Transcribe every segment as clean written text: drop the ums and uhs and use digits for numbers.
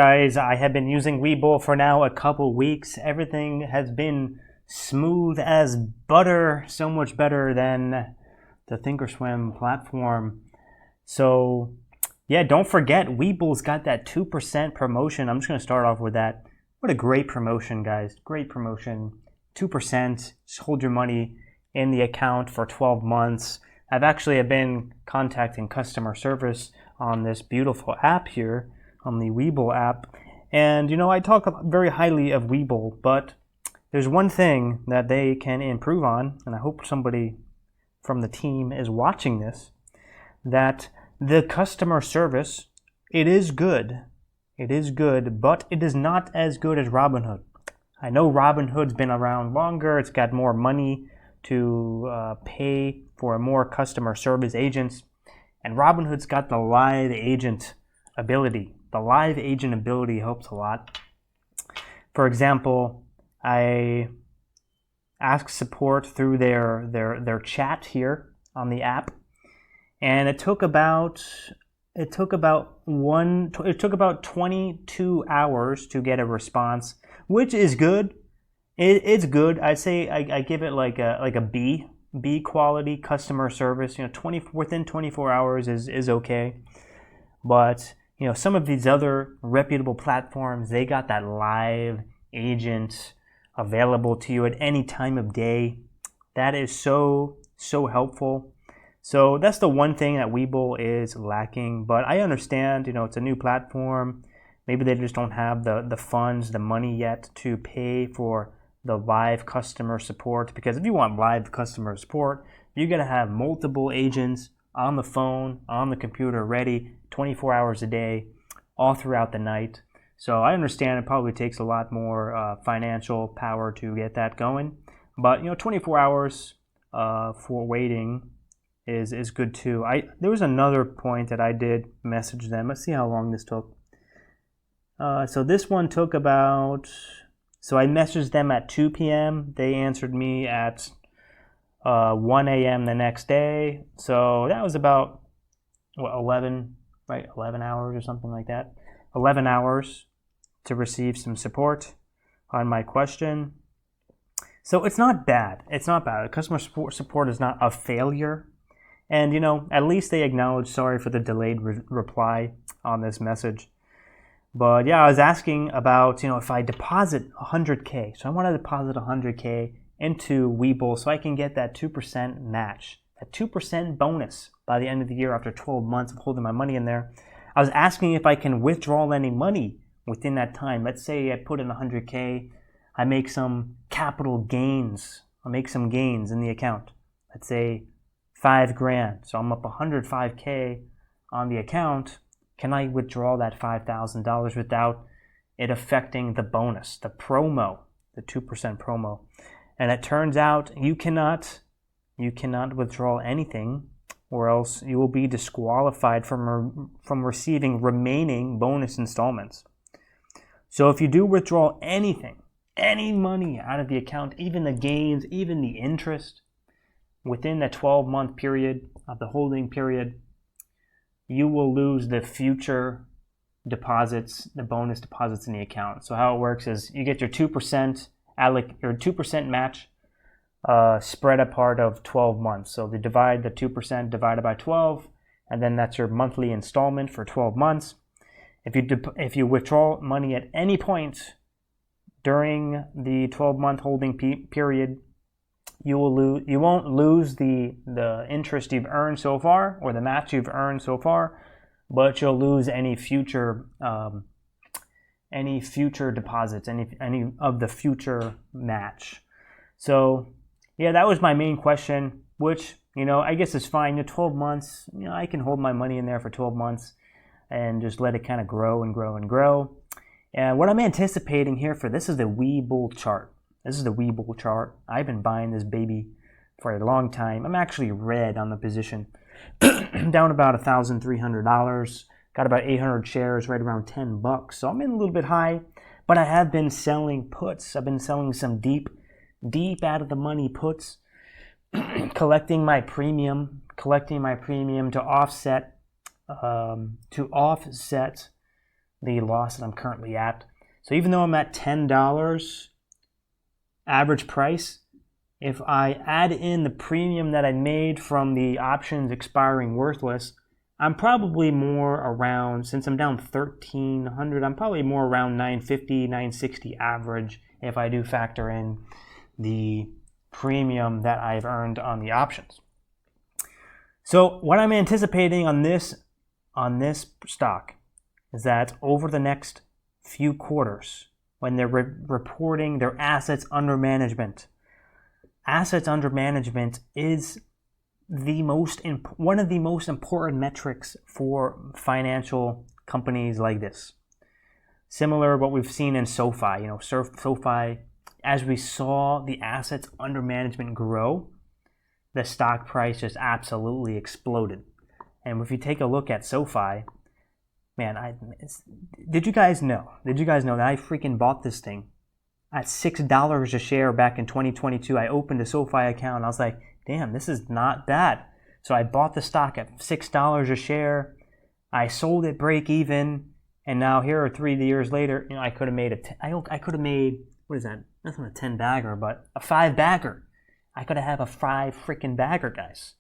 Guys, I have been using Webull for now a couple weeks. Everything has been smooth as butter, so much better than the Thinkorswim platform. So yeah, don't forget, Webull's got that 2% promotion. I'm just going to start off with that. What a great promotion, guys. Great promotion. 2%. Just hold your money in the account for 12 months. I've been contacting customer service on this beautiful app here, on the Webull app. And, I talk very highly of Webull, but there's one thing that they can improve on, and I hope somebody from the team is watching this, that the customer service, it is good. It is good, but it is not as good as Robinhood. I know Robinhood's been around longer. It's got more money to pay for more customer service agents. And Robinhood's got the live agent ability. The live agent ability helps a lot. For example, I asked support through their chat here on the app, and it took about 22 hours to get a response, which is good. It's good. I'd say I give it like a B quality customer service. Within 24 hours is okay. But some of these other reputable platforms, they got that live agent available to you at any time of day. That is so helpful. So that's the one thing that Webull is lacking. But I understand, it's a new platform. Maybe they just don't have the funds, the money yet to pay for the live customer support. Because if you want live customer support, you got to have multiple agents on the phone, on the computer, ready 24 hours a day, all throughout the night. So I understand it probably takes a lot more financial power to get that going. But 24 hours for waiting is good too. There was another point that I did message them. Let's see how long this took. So this one took so I messaged them at 2 p.m. They answered me at 1 a.m. the next day. So that was about 11 hours or something like that. 11 hours to receive some support on my question. So it's not bad. Customer support is not a failure. And, at least they acknowledge, sorry for the delayed reply on this message. But yeah, I was asking about, if I deposit 100K. So I want to deposit 100K into Webull so I can get that 2% match, that 2% bonus by the end of the year after 12 months of holding my money in there. I was asking if I can withdraw any money within that time. Let's say I put in 100K, I make some capital gains. I'll make some gains in the account. Let's say $5,000. So I'm up 105K on the account. Can I withdraw that $5,000 without it affecting the bonus, the promo, the 2% promo? And it turns out you cannot withdraw anything, or else you will be disqualified from receiving remaining bonus installments. So if you do withdraw anything, any money out of the account, even the gains, even the interest, within the 12-month period of the holding period, you will lose the future deposits, the bonus deposits in the account. So how it works is you get your 2% your 2% match spread apart of 12 months. So they divide the 2% divided by 12, and then that's your monthly installment for 12 months. If you withdraw money at any point during the 12-month holding period, you won't lose the interest you've earned so far, or the match you've earned so far, but you'll lose any future deposits, any of the future match. So yeah, that was my main question, which I guess is fine. 12 months, I can hold my money in there for 12 months and just let it kind of grow and grow and grow. And what I'm anticipating here for this is the Webull chart. This is the Webull chart. I've been buying this baby for a long time. I'm actually red on the position. Down about $1,300. Got about 800 shares, right around $10. So I'm in a little bit high, but I have been selling puts. I've been selling some deep out of the money puts, collecting my premium to offset the loss that I'm currently at. So even though I'm at $10 average price, if I add in the premium that I made from the options expiring worthless, I'm probably more around, since I'm down 1,300, I'm probably more around 950, 960 average if I do factor in the premium that I've earned on the options. So what I'm anticipating on this stock is that over the next few quarters, when they're reporting their assets under management is one of the most important metrics for financial companies like this. Similar to what we've seen in SoFi. SoFi, as we saw the assets under management grow, the stock price just absolutely exploded. And if you take a look at SoFi, man, did you guys know that I freaking bought this thing at $6 a share back in 2022? I opened a SoFi account and I was like, damn, this is not bad. So I bought the stock at $6 a share. I sold it break even, and now here 3 years later, I could have made what is that? That's not a 10 bagger, but a 5 bagger. I could have a 5 freaking bagger, guys.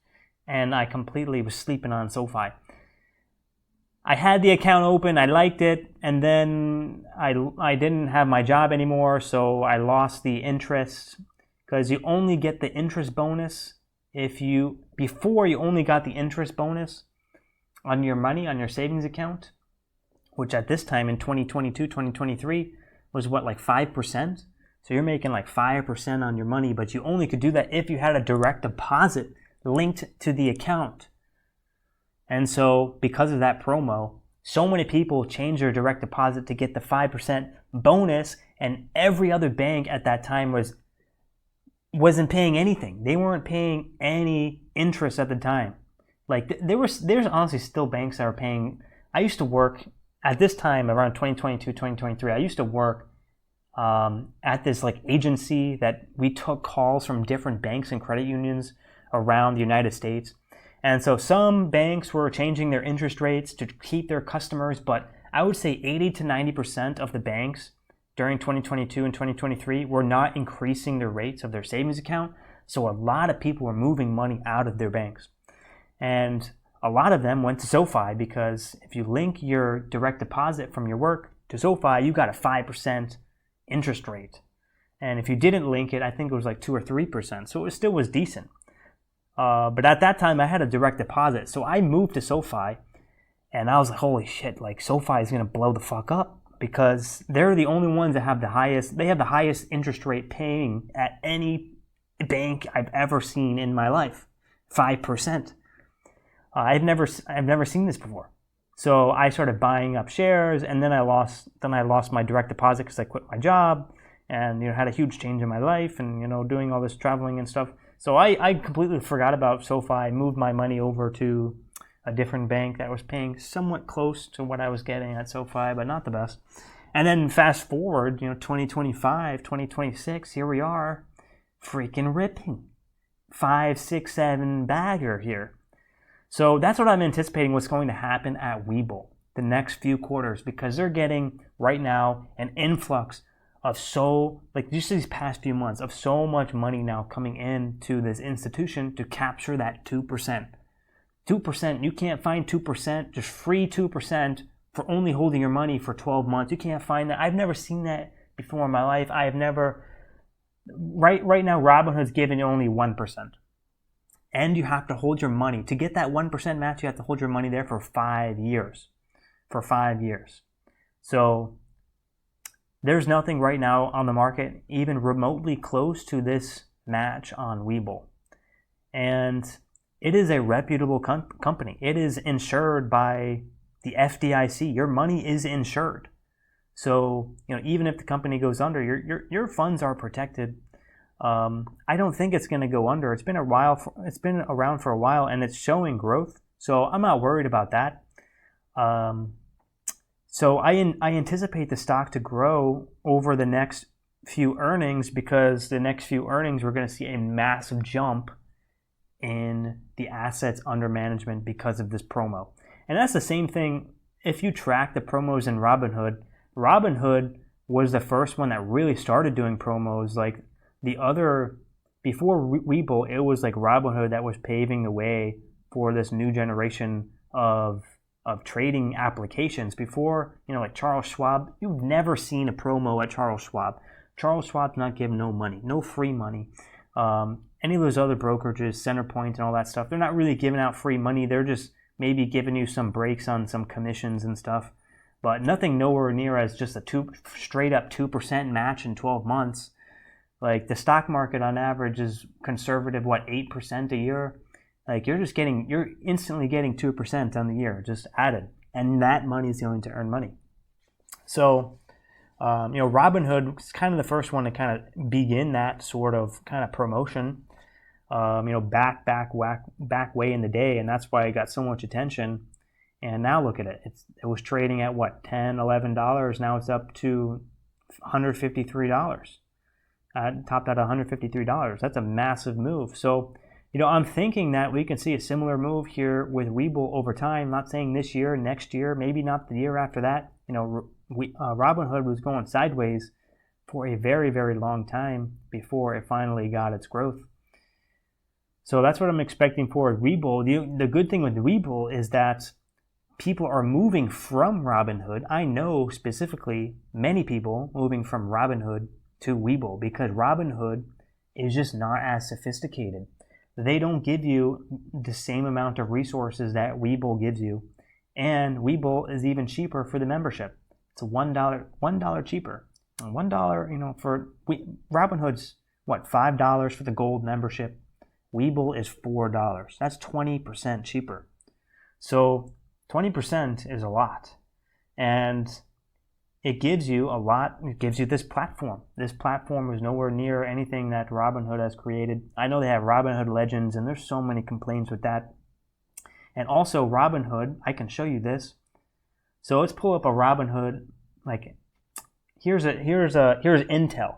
And I completely was sleeping on SoFi. I had the account open, I liked it, and then I didn't have my job anymore, so I lost the interest, because you only get the interest bonus before you only got the interest bonus on your money, on your savings account, which at this time in 2022, 2023 was like 5%. So you're making like 5% on your money, but you only could do that if you had a direct deposit linked to the account. And so because of that promo, so many people changed their direct deposit to get the 5% bonus, and every other bank at that time wasn't paying anything. They weren't paying any interest at the time. Like there's honestly still banks that are paying. I used to work at this time around 2022, 2023. I used to work at this like agency that we took calls from different banks and credit unions around the United States. And so some banks were changing their interest rates to keep their customers, but I would say 80 to 90% of the banks during 2022 and 2023 were not increasing the rates of their savings account. So a lot of people were moving money out of their banks. And a lot of them went to SoFi, because if you link your direct deposit from your work to SoFi, you got a 5% interest rate. And if you didn't link it, I think it was like 2 or 3%. So it still was decent. But at that time, I had a direct deposit. So I moved to SoFi, and I was like, holy shit, like SoFi is going to blow the fuck up, because they're the only ones that have the highest interest rate paying at any bank I've ever seen in my life, 5%. I've never seen this before. So I started buying up shares, and then I lost my direct deposit because I quit my job, and had a huge change in my life, and doing all this traveling and stuff. So I completely forgot about SoFi, moved my money over to a different bank that was paying somewhat close to what I was getting at SoFi, but not the best. And then fast forward, 2025, 2026, here we are, freaking ripping. 5, 6, 7 bagger here. So that's what I'm anticipating what's going to happen at Webull the next few quarters, because they're getting right now an influx of just these past few months of so much money now coming into this institution to capture that 2%. 2%, you can't find 2%, just free 2% for only holding your money for 12 months. You can't find that. I've never seen that before in my life. Right now, Robinhood's giving you only 1%. And you have to hold your money. To get that 1% match, you have to hold your money there for 5 years. For 5 years. So there's nothing right now on the market even remotely close to this match on Webull. And it is a reputable company. It is insured by the FDIC. Your money is insured. So, even if the company goes under, your funds are protected. I don't think it's going to go under. It's been around for a while, and it's showing growth. So I'm not worried about that. So I anticipate the stock to grow over the next few earnings, because the next few earnings we're going to see a massive jump in the assets under management because of this promo. And that's the same thing if you track the promos in Robinhood, Robinhood was the first one that really started doing promos. Like the other, before Webull, it was like Robinhood that was paving the way for this new generation of trading applications. Before, like Charles Schwab, you've never seen a promo at Charles Schwab. Charles Schwab's not giving no money, no free money. Any of those other brokerages, Centerpoint and all that stuff, they're not really giving out free money. They're just maybe giving you some breaks on some commissions and stuff, but nothing nowhere near as just a straight up 2% match in 12 months. Like the stock market on average is conservative, 8% a year? Like you're instantly getting 2% on the year just added, and that money is going to earn money. So, Robinhood is kind of the first one to kind of begin that sort of kind of promotion. Back way in the day, and that's why it got so much attention. And now look at it. It was trading at $10, $11. Now it's up to $153. Topped at $153. That's a massive move. So, I'm thinking that we can see a similar move here with Webull over time. Not saying this year, next year, maybe not the year after that. Robinhood was going sideways for a very, very long time before it finally got its growth. So that's what I'm expecting for Webull. The good thing with Webull is that people are moving from Robinhood. I know specifically many people moving from Robinhood to Webull because Robinhood is just not as sophisticated. They don't give you the same amount of resources that Webull gives you. And Webull is even cheaper for the membership. It's $1 cheaper. And $1, for Robinhood's $5 for the gold membership. Webull is $4. That's 20% cheaper. So 20% is a lot. And it gives you a lot. It gives you this platform. This platform is nowhere near anything that Robinhood has created. I know they have Robinhood Legends, and there's so many complaints with that. And also Robinhood, I can show you this. So let's pull up a Robinhood. Like here's Intel.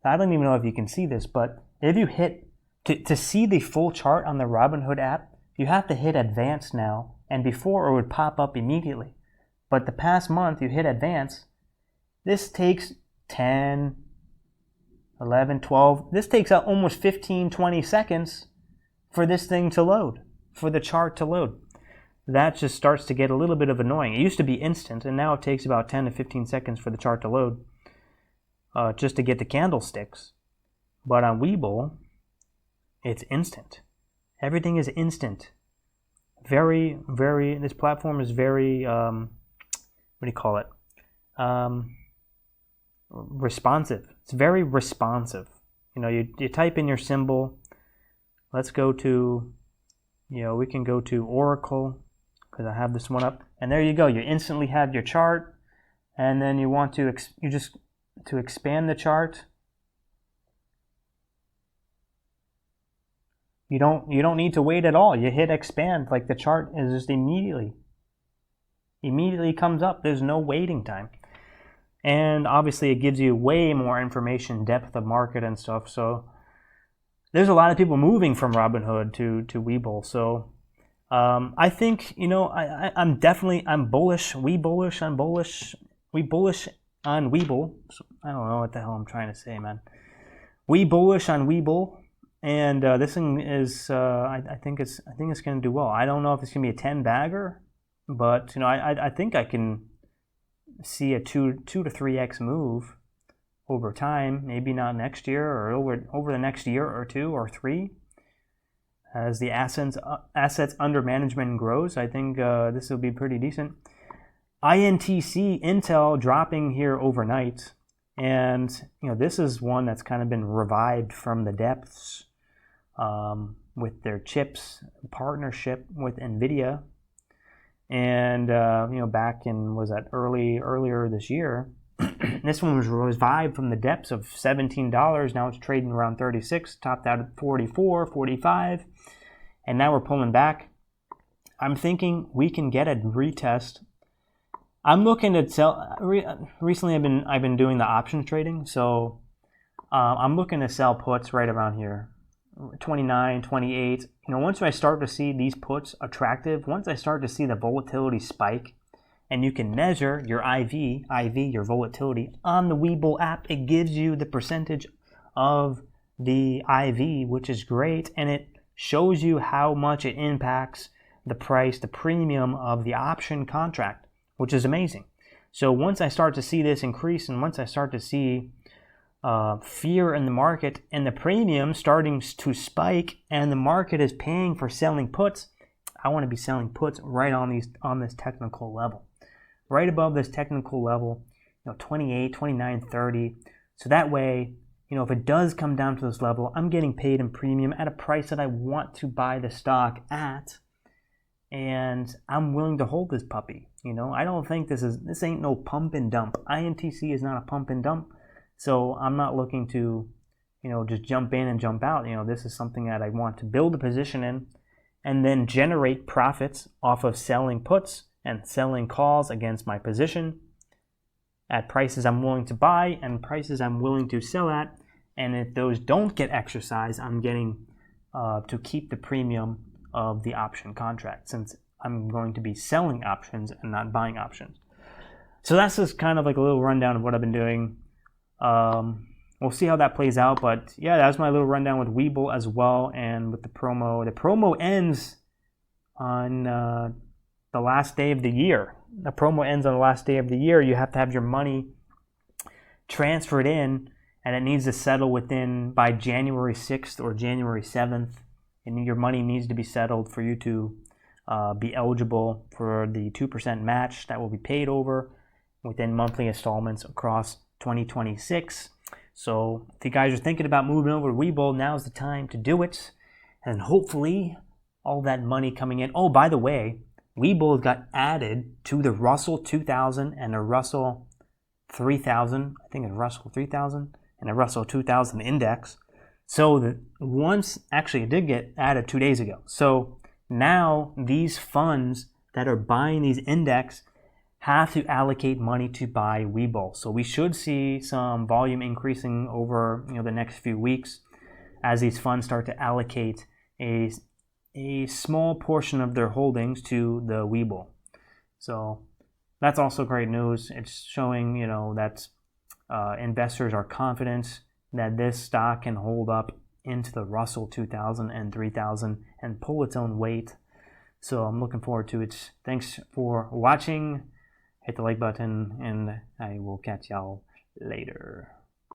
I don't even know if you can see this, but if you hit to see the full chart on the Robinhood app, you have to hit Advanced now, and before it would pop up immediately. But the past month, you hit Advanced. This takes 10, 11, 12. This takes almost 15, 20 seconds for this thing to load, for the chart to load. That just starts to get a little bit of annoying. It used to be instant, and now it takes about 10 to 15 seconds for the chart to load just to get the candlesticks. But on Webull, it's instant. Everything is instant. This platform is very, responsive. It's very responsive. You type in your symbol. Let's go to, we can go to Oracle, because I have this one up. And there you go. You instantly have your chart. And then you want to, to expand the chart. You don't need to wait at all. You hit expand, like the chart is just immediately comes up. There's no waiting time. And obviously it gives you way more information, depth of market and stuff. So there's a lot of people moving from Robinhood to Webull. So I think, I'm bullish. We bullish on Webull. I don't know what the hell I'm trying to say, man. We bullish on Webull. And this thing is, I think it's going to do well. I don't know if it's going to be a 10 bagger, but I think I can see a 2 to 3x move over time. Maybe not next year, or over the next year or 2 or 3, as the assets under management grows. I think this will be pretty decent. INTC Intel dropping here overnight, and this is one that's kind of been revived from the depths. With their chips partnership with NVIDIA, and back in earlier this year, this one was revived from the depths of $17. Now it's trading around 36, topped out at 44, 45, and now we're pulling back. I'm thinking we can get a retest. I'm looking to sell. Recently, I've been doing the options trading, so I'm looking to sell puts right around here. 29, 28. Once I start to see these puts attractive, once I start to see the volatility spike, and you can measure your IV, your volatility on the Webull app. It gives you the percentage of the IV, which is great, and it shows you how much it impacts the price, the premium of the option contract, which is amazing. So once I start to see this increase, and once I start to see fear in the market and the premium starting to spike, and the market is paying for selling puts, I want to be selling puts right on this technical level, right above this technical level, 28, 29, 30. So that way, if it does come down to this level, I'm getting paid in premium at a price that I want to buy the stock at, and I'm willing to hold this puppy. I don't think this ain't no pump and dump. INTC is not a pump and dump. So I'm not looking to, just jump in and jump out. This is something that I want to build a position in and then generate profits off of selling puts and selling calls against my position at prices I'm willing to buy and prices I'm willing to sell at. And if those don't get exercised, I'm getting to keep the premium of the option contract, since I'm going to be selling options and not buying options. So that's just kind of like a little rundown of what I've been doing. We'll see how that plays out, but yeah, that's my little rundown with Webull as well, and with the promo. The promo ends on the last day of the year. The promo ends on the last day of the year. You have to have your money transferred in, and it needs to settle by January 6th or January 7th, and your money needs to be settled for you to be eligible for the 2% match that will be paid over within monthly installments across 2026. So if you guys are thinking about moving over to Webull, now's the time to do it, and hopefully all that money coming in. Oh, by the way, Webull got added to the Russell 2000 and the Russell 3000. I think it's Russell 3000 and the Russell 2000 index. So it did get added 2 days ago. So now these funds that are buying these index have to allocate money to buy Webull. So we should see some volume increasing over the next few weeks as these funds start to allocate a small portion of their holdings to the Webull. So that's also great news. It's showing that investors are confident that this stock can hold up into the Russell 2000 and 3000 and pull its own weight. So I'm looking forward to it. Thanks for watching. Hit the like button, and I will catch y'all later.